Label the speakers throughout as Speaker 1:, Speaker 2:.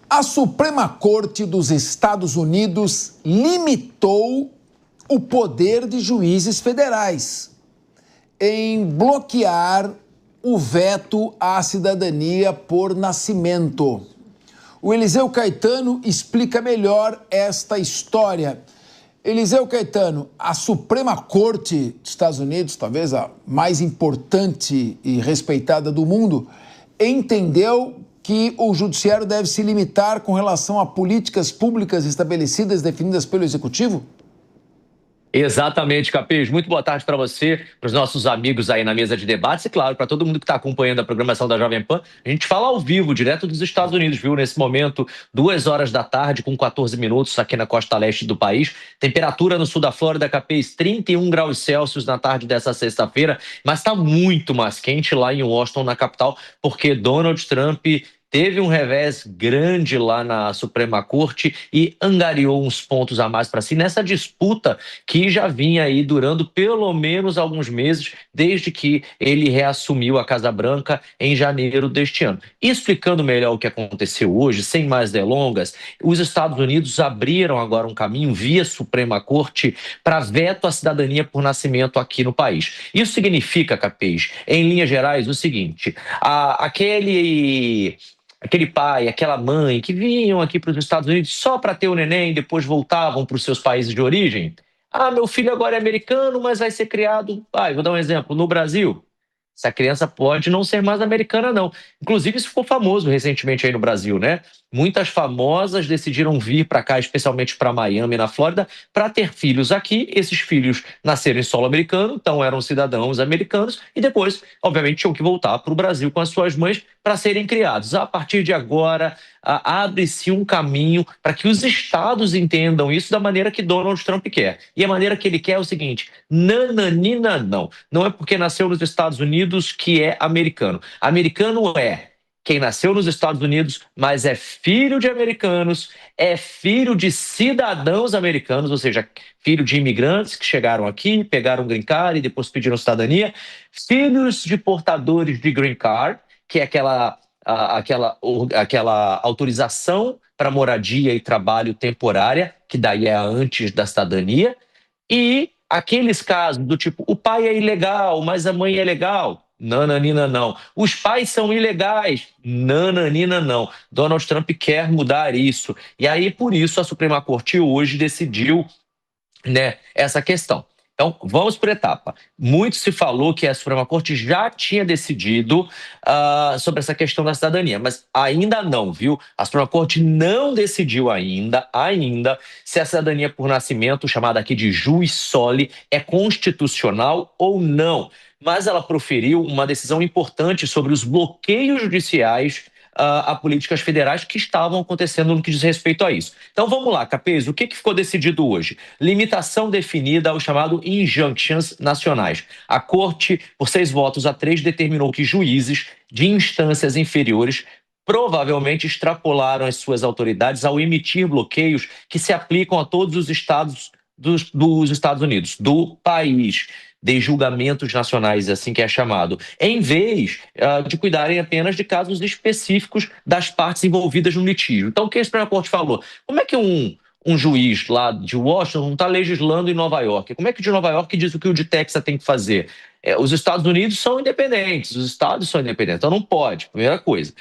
Speaker 1: A Suprema Corte dos Estados Unidos limitou o poder de juízes federais em bloquear o veto à cidadania por nascimento. O Eliseu Caetano explica melhor esta história. Eliseu Caetano, a Suprema Corte dos Estados Unidos, talvez a mais importante e respeitada do mundo, entendeu que o judiciário deve se limitar com relação a políticas públicas estabelecidas, definidas pelo Executivo?
Speaker 2: Exatamente, Capês. Muito boa tarde para você, para os nossos amigos aí na mesa de debates e, claro, para todo mundo que está acompanhando a programação da Jovem Pan. A gente fala ao vivo, direto dos Estados Unidos, viu? Nesse momento, 2 horas da tarde, com 14 minutos aqui na costa leste do país. Temperatura no sul da Flórida, Capês, 31 graus Celsius na tarde dessa sexta-feira, mas está muito mais quente lá em Washington, na capital, porque Donald Trump teve um revés grande lá na Suprema Corte e angariou uns pontos a mais para si nessa disputa que já vinha aí durando pelo menos alguns meses, desde que ele reassumiu a Casa Branca em janeiro deste ano. Explicando melhor o que aconteceu hoje, sem mais delongas, os Estados Unidos abriram agora um caminho via Suprema Corte para veto à cidadania por nascimento aqui no país. Isso significa, Capês, em linhas gerais, o seguinte: aquele pai, aquela mãe que vinham aqui para os Estados Unidos só para ter o neném e depois voltavam para os seus países de origem. Ah, meu filho agora é americano, mas vai ser criado, vou dar um exemplo, no Brasil. Essa criança pode não ser mais americana, não. Inclusive, isso ficou famoso recentemente aí no Brasil, né? Muitas famosas decidiram vir para cá, especialmente para Miami, na Flórida, para ter filhos aqui. Esses filhos nasceram em solo americano, então eram cidadãos americanos e depois, obviamente, tinham que voltar para o Brasil com as suas mães para serem criados. A partir de agora, abre-se um caminho para que os estados entendam isso da maneira que Donald Trump quer. E a maneira que ele quer é o seguinte: nananina não. Não é porque nasceu nos Estados Unidos que é americano. Americano é quem nasceu nos Estados Unidos, mas é filho de americanos, é filho de cidadãos americanos, ou seja, filho de imigrantes que chegaram aqui, pegaram um green card e depois pediram cidadania, filhos de portadores de green card, que é aquela autorização para moradia e trabalho temporária, que daí é antes da cidadania, e aqueles casos do tipo, o pai é ilegal, mas a mãe é legal. Nananina não. Os pais são ilegais. Nananina não. Donald Trump quer mudar isso. E aí, por isso, a Suprema Corte hoje decidiu, né, essa questão. Então, vamos por etapa. Muito se falou que a Suprema Corte já tinha decidido sobre essa questão da cidadania, mas ainda não, viu? A Suprema Corte não decidiu ainda, se a cidadania por nascimento, chamada aqui de jus soli, é constitucional ou não. Mas ela proferiu uma decisão importante sobre os bloqueios judiciais a políticas federais que estavam acontecendo no que diz respeito a isso. Então vamos lá, Capês, o que ficou decidido hoje? Limitação definida ao chamado injunctions nacionais. A Corte, por 6 votos a 3, determinou que juízes de instâncias inferiores provavelmente extrapolaram as suas autoridades ao emitir bloqueios que se aplicam a todos os estados dos Estados Unidos, do país, de julgamentos nacionais, assim que é chamado, em vez de cuidarem apenas de casos específicos das partes envolvidas no litígio. Então, o que a Suprema Corte falou? Como é que um juiz lá de Washington está legislando em Nova York? Como é que o de Nova York diz o que o de Texas tem que fazer? Os Estados Unidos são independentes, os estados são independentes, então não pode, primeira coisa.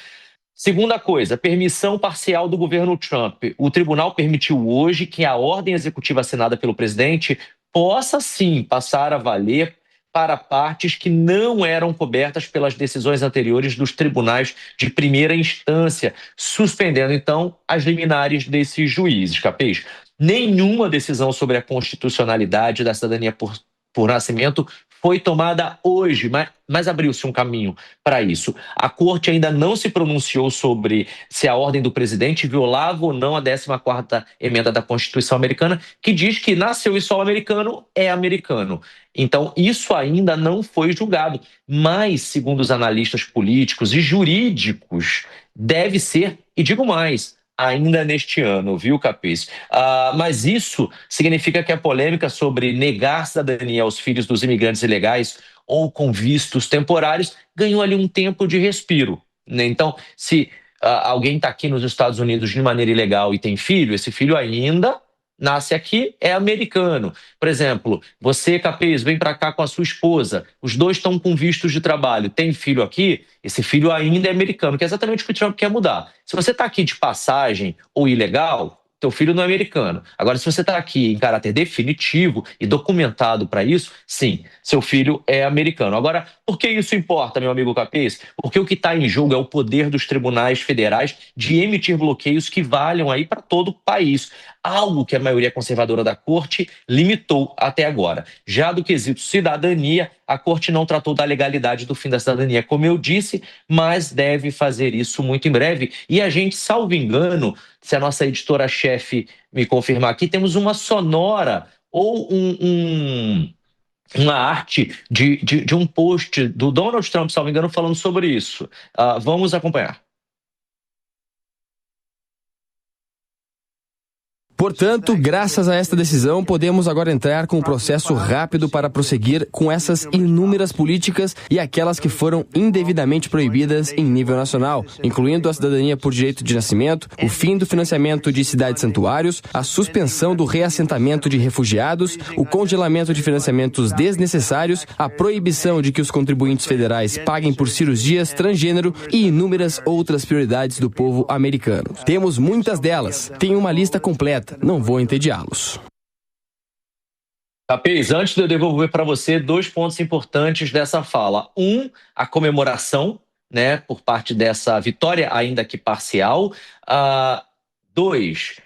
Speaker 2: Segunda coisa, permissão parcial do governo Trump. O tribunal permitiu hoje que a ordem executiva assinada pelo presidente possa sim passar a valer para partes que não eram cobertas pelas decisões anteriores dos tribunais de primeira instância, suspendendo então as liminares desses juízes, Capês. Nenhuma decisão sobre a constitucionalidade da cidadania por nascimento foi tomada hoje, mas abriu-se um caminho para isso. A Corte ainda não se pronunciou sobre se a ordem do presidente violava ou não a 14ª emenda da Constituição americana, que diz que nasceu em solo americano é americano. Então, isso ainda não foi julgado, mas, segundo os analistas políticos e jurídicos, deve ser, e digo mais, ainda neste ano, viu, Capês? Mas isso significa que a polêmica sobre negar cidadania aos filhos dos imigrantes ilegais ou com vistos temporários ganhou ali um tempo de respiro, né? Então, se alguém está aqui nos Estados Unidos de maneira ilegal e tem filho, esse filho ainda nasce aqui, é americano. Por exemplo, você, Capês, vem para cá com a sua esposa, os dois estão com vistos de trabalho, tem filho aqui, esse filho ainda é americano, que é exatamente o que o Trump quer mudar. Se você está aqui de passagem ou ilegal, teu filho não é americano. Agora, se você está aqui em caráter definitivo e documentado para isso, sim, seu filho é americano. Agora, por que isso importa, meu amigo Capês? Porque o que está em jogo é o poder dos tribunais federais de emitir bloqueios que valham aí para todo o país. Algo que a maioria conservadora da corte limitou até agora. Já do quesito cidadania, a corte não tratou da legalidade do fim da cidadania, como eu disse, mas deve fazer isso muito em breve. E a gente, salvo engano, se a nossa editora-chefe me confirmar aqui, temos uma sonora ou uma arte de um post do Donald Trump, salvo engano, falando sobre isso. Vamos acompanhar.
Speaker 3: Portanto, graças a esta decisão, podemos agora entrar com um processo rápido para prosseguir com essas inúmeras políticas e aquelas que foram indevidamente proibidas em nível nacional, incluindo a cidadania por direito de nascimento, o fim do financiamento de cidades-santuários, a suspensão do reassentamento de refugiados, o congelamento de financiamentos desnecessários, a proibição de que os contribuintes federais paguem por cirurgias transgênero e inúmeras outras prioridades do povo americano. Temos muitas delas. Tem uma lista completa. Não vou entediá-los.
Speaker 2: Capês, antes de eu devolver para você, 2 pontos importantes dessa fala. A comemoração, né, por parte dessa vitória, ainda que parcial. 2,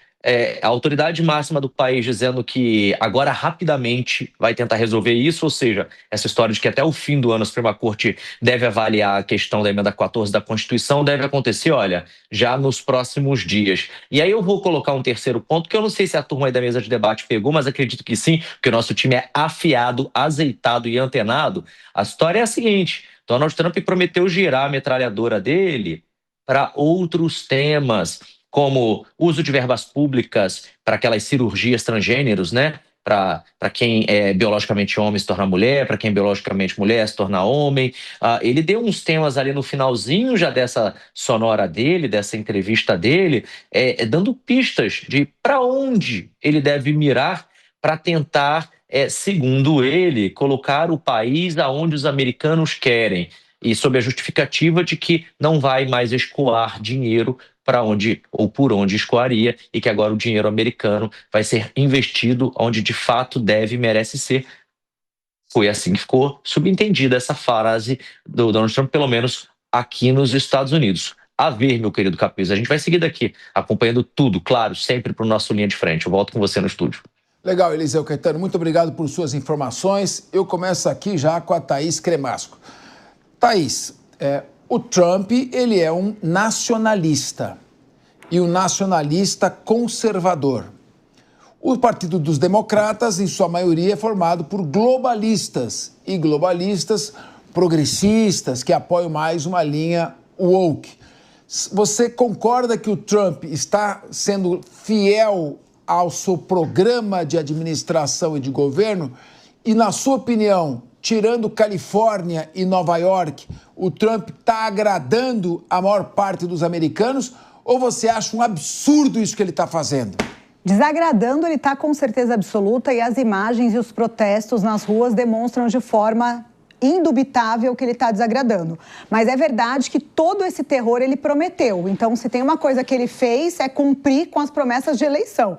Speaker 2: a autoridade máxima do país dizendo que agora rapidamente vai tentar resolver isso, ou seja, essa história de que até o fim do ano a Suprema Corte deve avaliar a questão da emenda 14 da Constituição, deve acontecer, olha, já nos próximos dias. E aí eu vou colocar um terceiro ponto, que eu não sei se a turma aí da mesa de debate pegou, mas acredito que sim, porque o nosso time é afiado, azeitado e antenado. A história é a seguinte: Donald Trump prometeu girar a metralhadora dele para outros temas, como uso de verbas públicas para aquelas cirurgias transgêneros, né? Para quem é biologicamente homem se tornar mulher, para quem é biologicamente mulher se tornar homem. Ele deu uns temas ali no finalzinho já dessa sonora dele, dessa entrevista dele, dando pistas de para onde ele deve mirar para tentar, segundo ele, colocar o país aonde os americanos querem, e sob a justificativa de que não vai mais escoar dinheiro para onde ou por onde escoaria, e que agora o dinheiro americano vai ser investido onde de fato deve e merece ser. Foi assim que ficou subentendida essa frase do Donald Trump, pelo menos aqui nos Estados Unidos. A ver, meu querido Capês, a gente vai seguir daqui, acompanhando tudo, claro, sempre para o nosso Linha de Frente. Eu volto com você no estúdio.
Speaker 1: Legal, Eliseu Caetano, muito obrigado por suas informações. Eu começo aqui já com a Thaís Cremasco. Thaís, o Trump, ele é um nacionalista, e um nacionalista conservador. O Partido dos Democratas, em sua maioria, é formado por globalistas, e globalistas progressistas, que apoiam mais uma linha woke. Você concorda que o Trump está sendo fiel ao seu programa de administração e de governo? E, na sua opinião, tirando Califórnia e Nova York, o Trump está agradando a maior parte dos americanos, ou você acha um absurdo isso que ele está fazendo?
Speaker 4: Desagradando, ele está com certeza absoluta, e as imagens e os protestos nas ruas demonstram de forma indubitável que ele está desagradando. Mas é verdade que todo esse terror ele prometeu. Então, se tem uma coisa que ele fez, é cumprir com as promessas de eleição.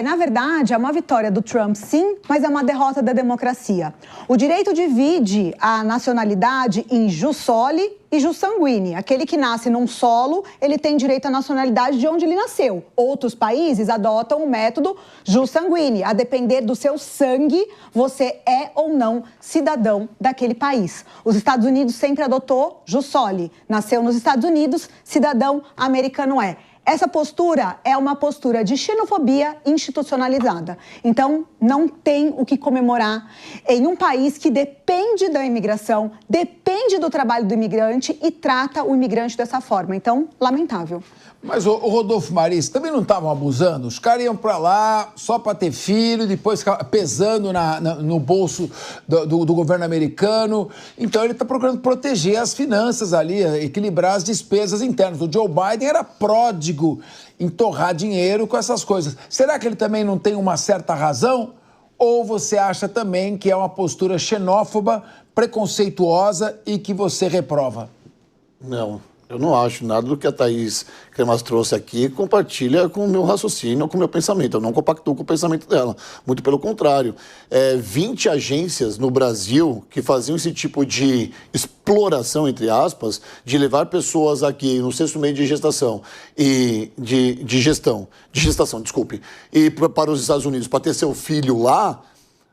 Speaker 4: Na verdade, é uma vitória do Trump, sim, mas é uma derrota da democracia. O direito divide a nacionalidade em jus soli e jus sanguine. Aquele que nasce num solo, ele tem direito à nacionalidade de onde ele nasceu. Outros países adotam o método jus sanguine. A depender do seu sangue, você é ou não cidadão daquele país. Os Estados Unidos sempre adotou jus soli. Nasceu nos Estados Unidos, cidadão americano é. Essa postura é uma postura de xenofobia institucionalizada. Então, não tem o que comemorar em um país que depende da imigração, depende do trabalho do imigrante e trata o imigrante dessa forma. Então, lamentável.
Speaker 1: Mas o Rodolfo Maris, também não estavam abusando? Os caras iam para lá só para ter filho, depois pesando no bolso do governo americano. Então ele está procurando proteger as finanças ali, equilibrar as despesas internas. O Joe Biden era pródigo em torrar dinheiro com essas coisas. Será que ele também não tem uma certa razão? Ou você acha também que é uma postura xenófoba, preconceituosa e que você reprova?
Speaker 5: Não. Eu não acho nada do que a Thaís Cremas trouxe aqui compartilha com o meu raciocínio, com o meu pensamento. Eu não compactuo com o pensamento dela. Muito pelo contrário. 20 agências no Brasil que faziam esse tipo de exploração, entre aspas, de levar pessoas aqui no sexto mês de gestação e de gestação, e para os Estados Unidos para ter seu filho lá,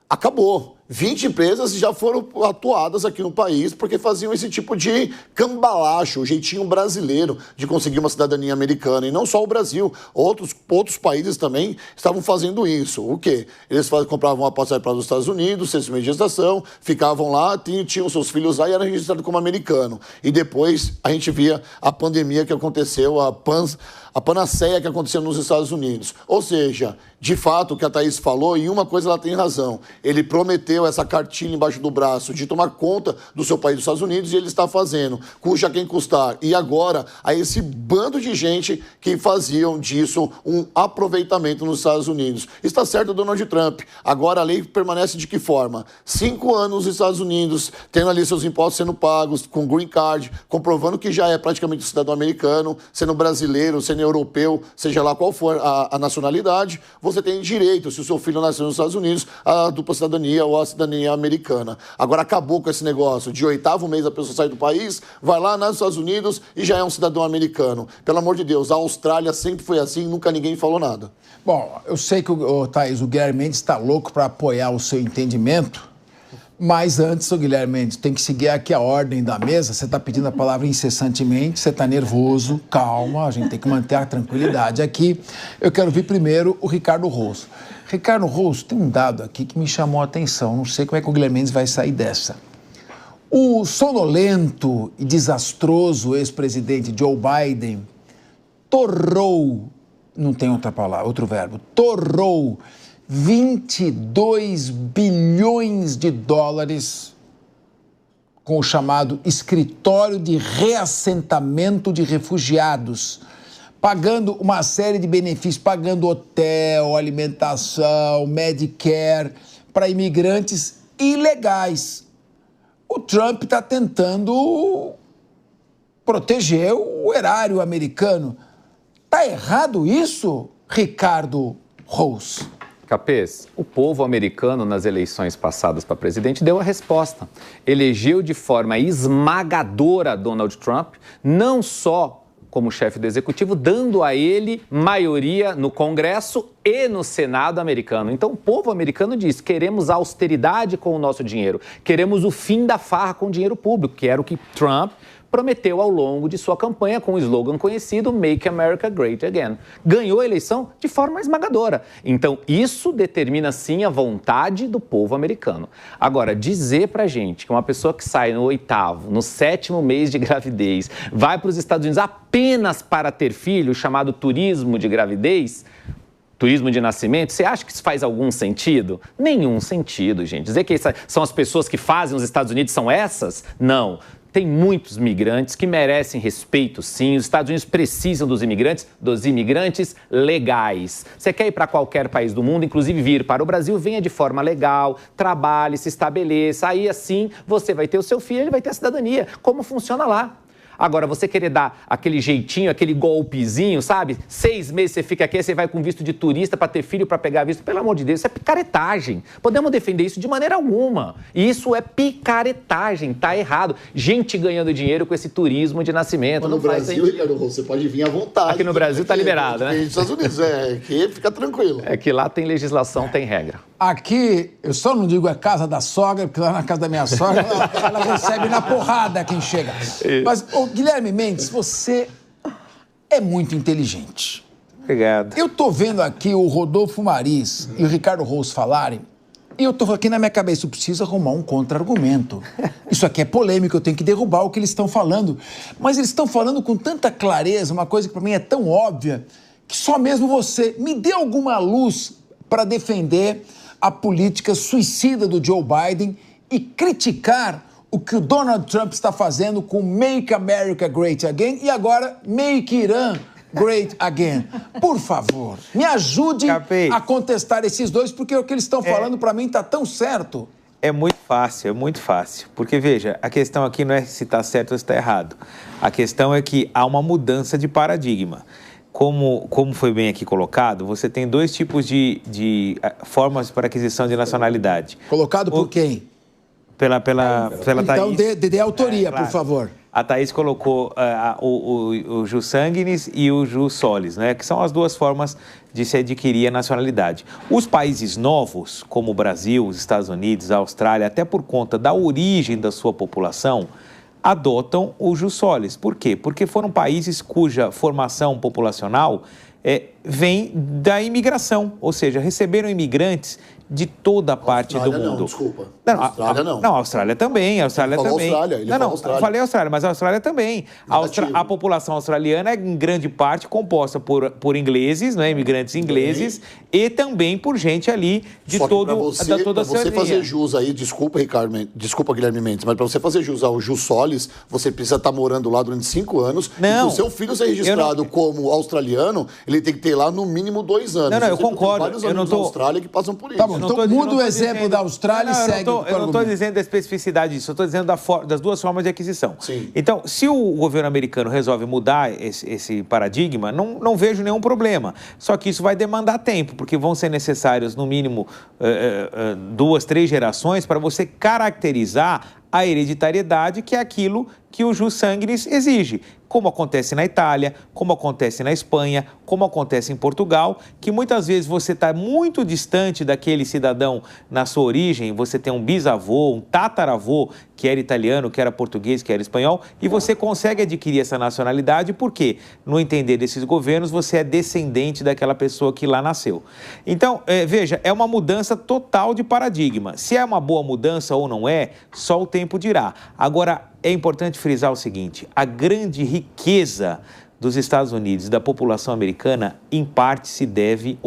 Speaker 5: acabou. 20 empresas já foram atuadas aqui no país porque faziam esse tipo de cambalacho, o jeitinho brasileiro de conseguir uma cidadania americana. E não só o Brasil, outros países também estavam fazendo isso. O quê? Eles compravam uma passagem para os Estados Unidos, 6 meses de gestação, ficavam lá, tinham seus filhos lá e eram registrados como americano. E depois a gente via a pandemia que aconteceu, a panaceia que aconteceu nos Estados Unidos. Ou seja, de fato, o que a Thaís falou, e uma coisa ela tem razão, ele prometeu essa cartilha embaixo do braço de tomar conta do seu país, dos Estados Unidos, e ele está fazendo, custa quem custar. E agora, a esse bando de gente que faziam disso um aproveitamento nos Estados Unidos. Está certo, Donald Trump. Agora a lei permanece de que forma? 5 anos nos Estados Unidos, tendo ali seus impostos sendo pagos, com green card, comprovando que já é praticamente um cidadão americano, sendo brasileiro, sendo europeu, seja lá qual for a nacionalidade, você tem direito, se o seu filho nasceu nos Estados Unidos, a dupla cidadania ou a cidadania americana. Agora acabou com esse negócio de 8º mês a pessoa sai do país, vai lá nos Estados Unidos e já é um cidadão americano. Pelo amor de Deus, a Austrália sempre foi assim, nunca ninguém falou nada.
Speaker 1: Bom, eu sei que Thaís, o Guilherme Mendes está louco para apoiar o seu entendimento, mas antes, o Guilherme Mendes, tem que seguir aqui a ordem da mesa. Você está pedindo a palavra incessantemente, você está nervoso, calma, a gente tem que manter a tranquilidade aqui. Eu quero ouvir primeiro o Ricardo Rosso. Ricardo Rosso, tem um dado aqui que me chamou a atenção, não sei como é que o Guilherme Mendes vai sair dessa. O sonolento e desastroso ex-presidente Joe Biden torrou, não tem outra palavra, outro verbo, torrou 22 bilhões de dólares com o chamado Escritório de Reassentamento de Refugiados, pagando uma série de benefícios, pagando hotel, alimentação, Medicare para imigrantes ilegais. O Trump está tentando proteger o erário americano. Está errado isso, Ricardo Rosso?
Speaker 6: Capês, o povo americano nas eleições passadas para presidente deu a resposta. Elegeu de forma esmagadora Donald Trump, não só como chefe do executivo, dando a ele maioria no Congresso e no Senado americano. Então o povo americano diz, queremos austeridade com o nosso dinheiro, queremos o fim da farra com o dinheiro público, que era o que Trump prometeu ao longo de sua campanha com o slogan conhecido Make America Great Again. Ganhou a eleição de forma esmagadora. Então, isso determina, sim, a vontade do povo americano. Agora, dizer pra gente que uma pessoa que sai no 8º, no 7º mês de gravidez, vai para os Estados Unidos apenas para ter filho, chamado turismo de gravidez, turismo de nascimento, você acha que isso faz algum sentido? Nenhum sentido, gente. Dizer que são as pessoas que fazem os Estados Unidos são essas? Não. Tem muitos migrantes que merecem respeito, sim. Os Estados Unidos precisam dos imigrantes legais. Você quer ir para qualquer país do mundo, inclusive vir para o Brasil, venha de forma legal, trabalhe, se estabeleça. Aí, assim, você vai ter o seu filho, ele vai ter a cidadania. Como funciona lá? Agora, você querer dar aquele jeitinho, aquele golpezinho, sabe? 6 meses você fica aqui, você vai com visto de turista para ter filho, para pegar visto. Pelo amor de Deus, isso é picaretagem. Podemos defender isso de maneira alguma. Isso é picaretagem, tá errado. Gente ganhando dinheiro com esse turismo de nascimento.
Speaker 5: Mas no Brasil, Ricardo, você pode vir à vontade.
Speaker 6: Aqui no Brasil tá liberado, né?
Speaker 5: Nos Estados Unidos, aqui fica tranquilo.
Speaker 6: É que lá tem legislação, tem regra.
Speaker 1: Aqui, eu só não digo a casa da sogra, porque lá na casa da minha sogra, ela recebe na porrada quem chega. Mas, Guilherme Mendes, você é muito inteligente.
Speaker 6: Obrigado.
Speaker 1: Eu tô vendo aqui o Rodolfo Maris e o Ricardo Rosso falarem E eu tô aqui na minha cabeça, eu preciso arrumar um contra-argumento. Isso aqui é polêmico, eu tenho que derrubar o que eles estão falando. Mas eles estão falando com tanta clareza, uma coisa que para mim é tão óbvia, que só mesmo você me dê alguma luz para defender a política suicida do Joe Biden e criticar o que o Donald Trump está fazendo com Make America Great Again e agora Make Iran Great Again. Por favor, me ajude a contestar esses dois, porque o que eles estão falando para mim está tão certo.
Speaker 7: É muito fácil, Porque, veja, a questão aqui não é se está certo ou se está errado. A questão é que há uma mudança de paradigma. Como foi bem aqui colocado, você tem dois tipos de formas para aquisição de nacionalidade.
Speaker 1: Colocado por quem?
Speaker 7: Pela
Speaker 1: então,
Speaker 7: Thaís.
Speaker 1: dê autoria,
Speaker 7: claro.
Speaker 1: Por favor.
Speaker 7: A Thaís colocou o jus sanguinis e o jus solis, né? Que são as duas formas de se adquirir a nacionalidade. Os países novos, como o Brasil, os Estados Unidos, a Austrália, até por conta da origem da sua população, adotam o jus solis. Por quê? Porque foram países cuja formação populacional vem da imigração, ou seja, receberam imigrantes de toda a parte do mundo.
Speaker 5: Não, desculpa.
Speaker 7: Não, Austrália não. Não, a Austrália também. Ele falou Austrália. Eu falei Austrália, mas a Austrália também. A população australiana é, em grande parte, composta por ingleses, né, imigrantes ingleses, e também por gente ali de toda a Oceania.
Speaker 5: Para você fazer jus aí, desculpa, Guilherme Mendes, mas para você fazer jus ao jus solis, você precisa estar morando lá durante 5 anos. Não. E para o seu filho ser registrado como australiano, ele tem que ter lá no mínimo 2 anos.
Speaker 7: Não, eu concordo.
Speaker 5: Vários amigos da Austrália que passam por isso.
Speaker 1: Tá bom, então muda o exemplo da Austrália e segue.
Speaker 7: Eu não estou dizendo da especificidade disso, eu estou dizendo das duas formas de aquisição.
Speaker 5: Sim.
Speaker 7: Então, se o governo americano resolve mudar esse paradigma, não vejo nenhum problema. Só que isso vai demandar tempo, porque vão ser necessários, no mínimo, 2, 3 gerações para você caracterizar a hereditariedade, que é aquilo que o jus sanguinis exige, como acontece na Itália, como acontece na Espanha, como acontece em Portugal, que muitas vezes você está muito distante daquele cidadão na sua origem, você tem um bisavô, um tataravô, que era italiano, que era português, que era espanhol, e você consegue adquirir essa nacionalidade porque, no entender desses governos, você é descendente daquela pessoa que lá nasceu. Então, veja, é uma mudança total de paradigma. Se é uma boa mudança ou não é, só o tempo dirá. Agora, é importante frisar o seguinte: a grande riqueza dos Estados Unidos, da população americana, em parte se deve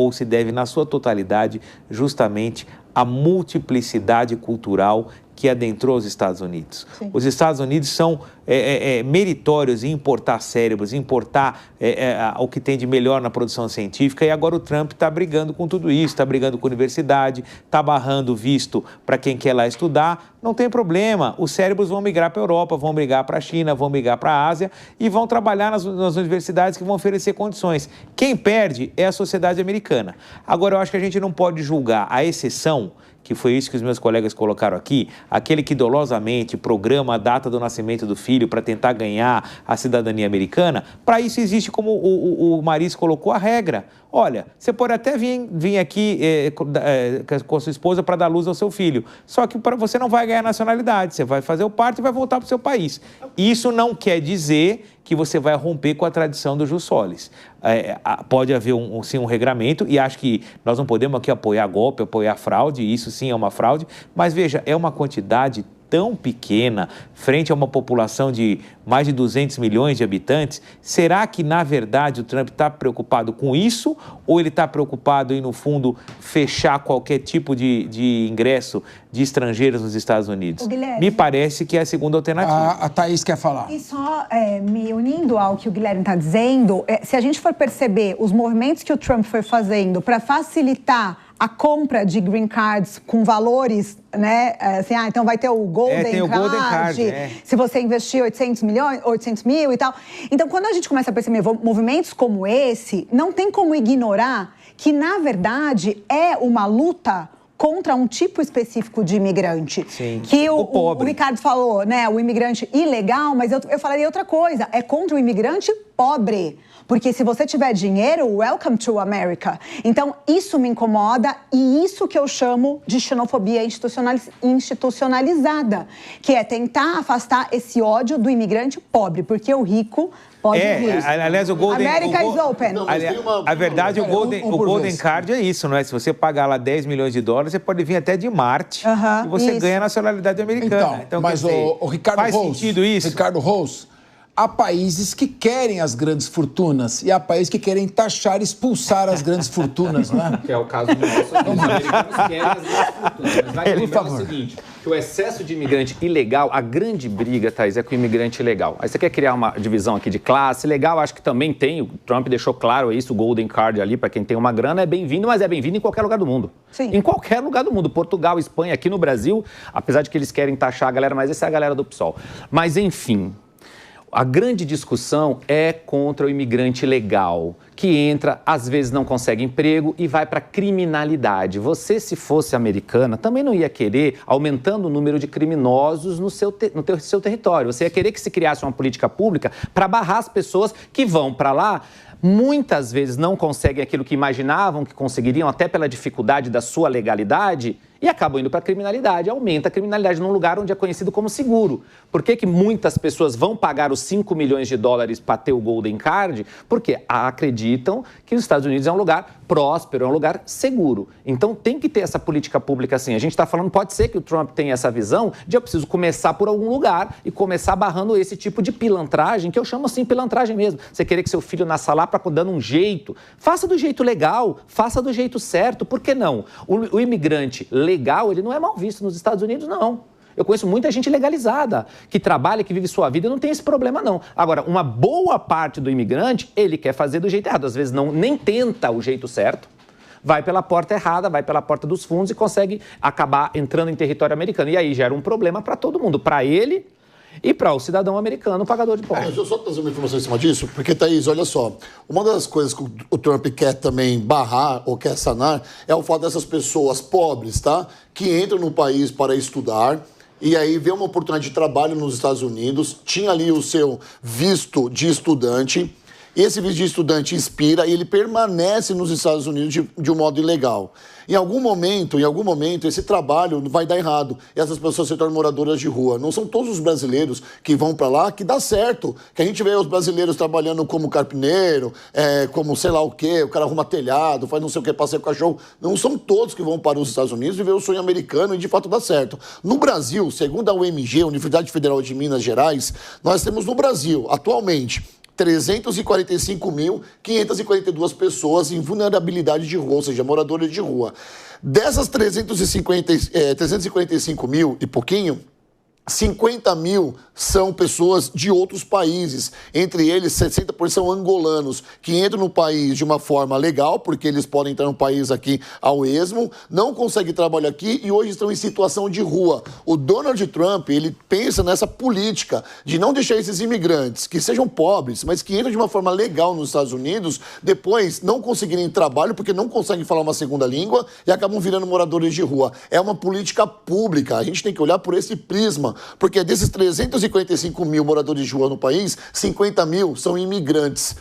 Speaker 7: na sua totalidade justamente à multiplicidade cultural que adentrou os Estados Unidos. Sim. Os Estados Unidos são meritórios em importar cérebros, importar o que tem de melhor na produção científica, e agora o Trump está brigando com tudo isso, está brigando com a universidade, está barrando visto para quem quer lá estudar. Não tem problema, os cérebros vão migrar para a Europa, vão migrar para a China, vão migrar para a Ásia e vão trabalhar nas universidades que vão oferecer condições. Quem perde é a sociedade americana. Agora, eu acho que a gente não pode julgar a exceção, que foi isso que os meus colegas colocaram aqui, aquele que dolosamente programa a data do nascimento do filho para tentar ganhar a cidadania americana. Para isso existe, como o Maris colocou, a regra. Olha, você pode até vir aqui com a sua esposa para dar luz ao seu filho, só que você não vai ganhar nacionalidade, você vai fazer o parto e vai voltar para o seu país. Isso não quer dizer que você vai romper com a tradição do jus solis. Pode haver sim um regramento, e acho que nós não podemos aqui apoiar golpe, apoiar fraude, isso sim é uma fraude, mas veja, é uma quantidade tão pequena, frente a uma população de mais de 200 milhões de habitantes. Será que, na verdade, o Trump está preocupado com isso, ou ele está preocupado em, no fundo, fechar qualquer tipo de ingresso de estrangeiros nos Estados Unidos? Me parece que é a segunda alternativa.
Speaker 1: A Thaís quer falar.
Speaker 4: E só me unindo ao que o Guilherme está dizendo, se a gente for perceber os movimentos que o Trump foi fazendo para facilitar a compra de green cards com valores, né? Assim, então vai ter o Golden Card, se você investir 800 mil e tal. Então, quando a gente começa a perceber movimentos como esse, não tem como ignorar que, na verdade, é uma luta contra um tipo específico de imigrante.
Speaker 7: Sim,
Speaker 4: que o Ricardo falou, né? O imigrante ilegal, mas eu falaria outra coisa. É contra o imigrante pobre. Porque se você tiver dinheiro, welcome to America. Então, isso me incomoda, e isso que eu chamo de xenofobia institucionalizada, que é tentar afastar esse ódio do imigrante pobre, porque o rico Pode vir.
Speaker 7: Aliás, o Golden...
Speaker 4: America is open.
Speaker 5: Não, mas tem uma-
Speaker 7: A verdade, o Golden
Speaker 1: vez.
Speaker 7: Card é isso, não é? Se você pagar lá $10 milhões, você pode vir até de Marte e você
Speaker 4: isso.
Speaker 7: ganha a nacionalidade americana.
Speaker 1: Então, mas
Speaker 7: quer dizer,
Speaker 1: o Ricardo
Speaker 7: faz
Speaker 1: Rose,
Speaker 7: sentido isso?
Speaker 1: Ricardo Rose, há países que querem as grandes fortunas e há países que querem taxar e expulsar as grandes fortunas, não é?
Speaker 6: Que é o caso nosso aqui. Os americanos querem as grandes fortunas. Mas vai lembrar o seguinte, que o excesso de imigrante ilegal, a grande briga, Thaís, é com o imigrante ilegal. Aí você quer criar uma divisão aqui de classe legal, acho que também tem, o Trump deixou claro isso, o Golden Card ali, para quem tem uma grana, é bem-vindo, mas é bem-vindo em qualquer lugar do mundo.
Speaker 4: Sim.
Speaker 6: Em qualquer lugar do mundo. Portugal, Espanha, aqui no Brasil, apesar de que eles querem taxar a galera, mas essa é a galera do PSOL. Mas, enfim... A grande discussão é contra o imigrante legal, que entra, às vezes não consegue emprego e vai para a criminalidade. Você, se fosse americana, também não ia querer aumentando o número de criminosos no seu território. Você ia querer que se criasse uma política pública para barrar as pessoas que vão para lá, muitas vezes não conseguem aquilo que imaginavam que conseguiriam, até pela dificuldade da sua legalidade, e acabam indo para a criminalidade. Aumenta a criminalidade num lugar onde é conhecido como seguro. Por que muitas pessoas vão pagar os $5 milhões para ter o Golden Card? Porque acreditam que os Estados Unidos é um lugar próspero, é um lugar seguro. Então tem que ter essa política pública assim. A gente está falando, pode ser que o Trump tenha essa visão de eu preciso começar por algum lugar e começar barrando esse tipo de pilantragem, que eu chamo assim pilantragem mesmo. Você querer que seu filho nasça lá para dando um jeito. Faça do jeito legal, faça do jeito certo. Por que não? O imigrante legal, ele não é mal visto nos Estados Unidos, não. Eu conheço muita gente legalizada, que trabalha, que vive sua vida e não tem esse problema, não. Agora, uma boa parte do imigrante, ele quer fazer do jeito errado. Às vezes nem tenta o jeito certo, vai pela porta errada, vai pela porta dos fundos e consegue acabar entrando em território americano. E aí gera um problema para todo mundo, para ele e para o cidadão americano, pagador de impostos.
Speaker 5: Deixa eu só trazer uma informação em cima disso, porque, Thaís, olha só, uma das coisas que o Trump quer também barrar ou quer sanar é o fato dessas pessoas pobres, tá? Que entram no país para estudar e aí vê uma oportunidade de trabalho nos Estados Unidos, tinha ali o seu visto de estudante, esse visto de estudante expira e ele permanece nos Estados Unidos de um modo ilegal. Em algum momento, esse trabalho vai dar errado e essas pessoas se tornam moradoras de rua. Não são todos os brasileiros que vão para lá que dá certo. Que a gente vê os brasileiros trabalhando como carpineiro, como sei lá o quê, o cara arruma telhado, faz não sei o que, passeia com cachorro. Não são todos que vão para os Estados Unidos viver o sonho americano e de fato dá certo. No Brasil, segundo a UMG, Universidade Federal de Minas Gerais, nós temos no Brasil, atualmente, 345.542 pessoas em vulnerabilidade de rua, ou seja, moradores de rua. Dessas 345 mil e pouquinho, 50 mil são pessoas de outros países, entre eles 60% são angolanos, que entram no país de uma forma legal, porque eles podem entrar no país aqui ao esmo, não conseguem trabalho aqui e hoje estão em situação de rua. O Donald Trump, ele pensa nessa política de não deixar esses imigrantes, que sejam pobres, mas que entram de uma forma legal nos Estados Unidos, depois não conseguirem trabalho porque não conseguem falar uma segunda língua e acabam virando moradores de rua. É uma política pública, a gente tem que olhar por esse prisma, porque desses 345 mil moradores de rua no país, 50 mil são imigrantes.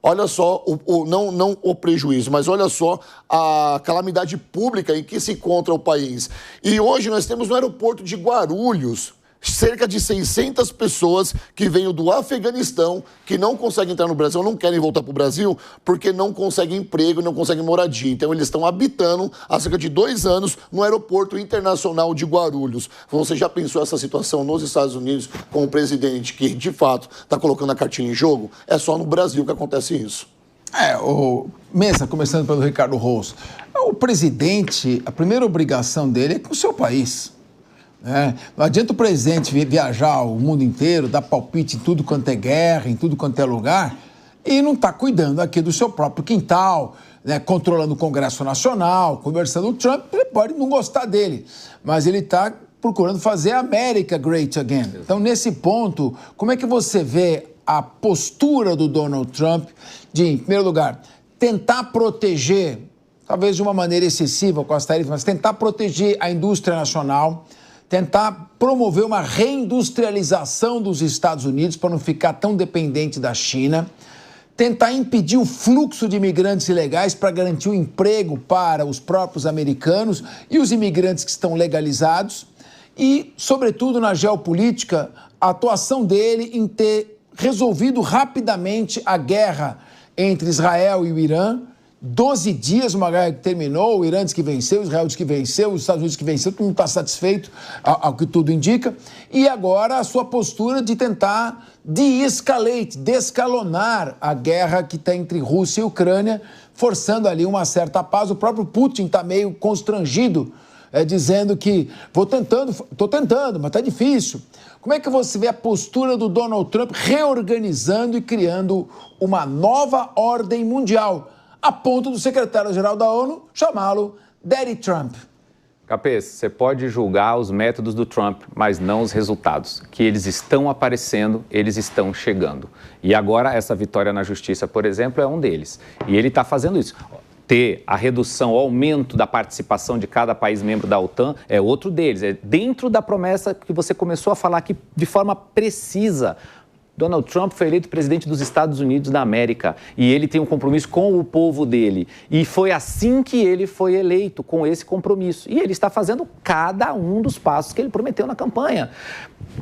Speaker 5: Olha só, não o prejuízo, mas olha só a calamidade pública em que se encontra o país. E hoje nós temos no aeroporto de Guarulhos cerca de 600 pessoas que vêm do Afeganistão, que não conseguem entrar no Brasil, não querem voltar para o Brasil, porque não conseguem emprego, não conseguem moradia. Então, eles estão habitando há cerca de 2 anos no aeroporto internacional de Guarulhos. Você já pensou essa situação nos Estados Unidos com o presidente que, de fato, está colocando a cartinha em jogo? É só no Brasil que acontece isso.
Speaker 1: Mesa, começando pelo Ricardo Rose, o presidente, a primeira obrigação dele é com o seu país. Não adianta o presidente viajar o mundo inteiro, dar palpite em tudo quanto é guerra, em tudo quanto é lugar, e não está cuidando aqui do seu próprio quintal, controlando o Congresso Nacional, conversando com o Trump. Ele pode não gostar dele, mas ele está procurando fazer a América great again. Então, nesse ponto, como é que você vê a postura do Donald Trump de, em primeiro lugar, tentar proteger, talvez de uma maneira excessiva com as tarifas, mas tentar proteger a indústria nacional, tentar promover uma reindustrialização dos Estados Unidos para não ficar tão dependente da China, tentar impedir o fluxo de imigrantes ilegais para garantir o emprego para os próprios americanos e os imigrantes que estão legalizados e, sobretudo, na geopolítica, a atuação dele em ter resolvido rapidamente a guerra entre Israel e o Irã. 12 dias, uma guerra que terminou, o Irã diz que venceu, Israel diz que venceu, os Estados Unidos que venceu, todo mundo está satisfeito, ao que tudo indica. E agora a sua postura de tentar descalonar a guerra que está entre Rússia e Ucrânia, forçando ali uma certa paz. O próprio Putin está meio constrangido, dizendo que estou tentando, mas está difícil. Como é que você vê a postura do Donald Trump reorganizando e criando uma nova ordem mundial, a ponto do secretário-geral da ONU chamá-lo Daddy Trump?
Speaker 6: Capês, você pode julgar os métodos do Trump, mas não os resultados. Que eles estão aparecendo, eles estão chegando. E agora essa vitória na justiça, por exemplo, é um deles. E ele está fazendo isso. Ter a redução, o aumento da participação de cada país membro da OTAN é outro deles. É dentro da promessa que você começou a falar aqui de forma precisa. Donald Trump foi eleito presidente dos Estados Unidos da América e ele tem um compromisso com o povo dele. E foi assim que ele foi eleito, com esse compromisso. E ele está fazendo cada um dos passos que ele prometeu na campanha.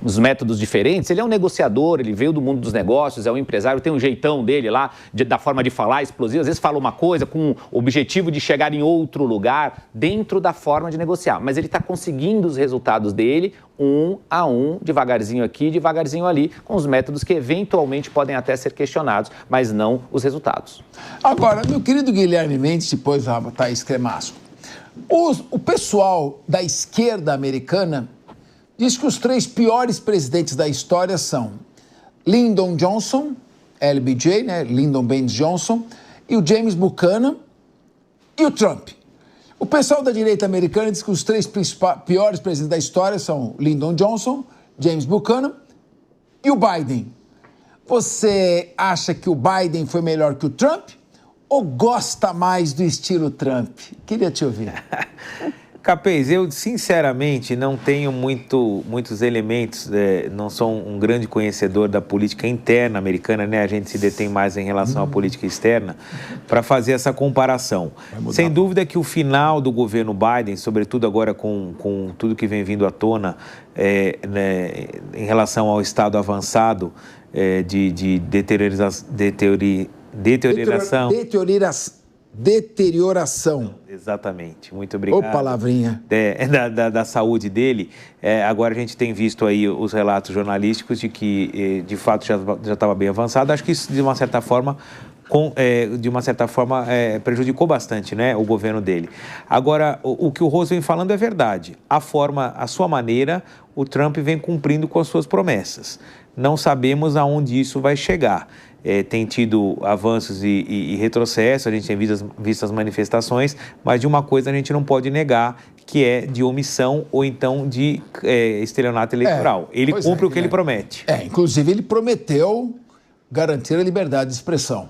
Speaker 6: Os métodos diferentes, ele é um negociador, ele veio do mundo dos negócios, é um empresário, tem um jeitão dele lá, da forma de falar explosiva, às vezes fala uma coisa com o objetivo de chegar em outro lugar, dentro da forma de negociar. Mas ele está conseguindo os resultados dele, um a um, devagarzinho aqui, devagarzinho ali, com os métodos que eventualmente podem até ser questionados, mas não os resultados.
Speaker 1: Agora, meu querido Guilherme Mendes, depois a Thaís Cremasco, o pessoal da esquerda americana diz que os 3 piores presidentes da história são Lyndon Johnson, LBJ, né, Lyndon Baines Johnson, e o James Buchanan e o Trump. O pessoal da direita americana diz que os 3 piores presidentes da história são Lyndon Johnson, James Buchanan e o Biden. Você acha que o Biden foi melhor que o Trump ou gosta mais do estilo Trump? Queria te ouvir.
Speaker 7: Capês, eu sinceramente não tenho muitos elementos, não sou um grande conhecedor da política interna americana, né? A gente se detém mais em relação à política externa, para fazer essa comparação. Sem dúvida que o final do governo Biden, sobretudo agora com tudo que vem vindo à tona né, em relação ao estado avançado de deterioração. Exatamente, muito obrigado.
Speaker 1: Ô, palavrinha.
Speaker 7: Da saúde dele. Agora a gente tem visto aí os relatos jornalísticos de que, de fato, já estava bem avançado. Acho que isso, de uma certa forma, prejudicou bastante, né, o governo dele. Agora, o que o Rose vem falando é verdade. A sua maneira, o Trump vem cumprindo com as suas promessas. Não sabemos aonde isso vai chegar. Tem tido avanços e retrocessos, a gente tem visto as manifestações, mas de uma coisa a gente não pode negar, que é de omissão ou então de estelionato eleitoral. Ele cumpre o que ele promete.
Speaker 1: Inclusive ele prometeu garantir a liberdade de expressão.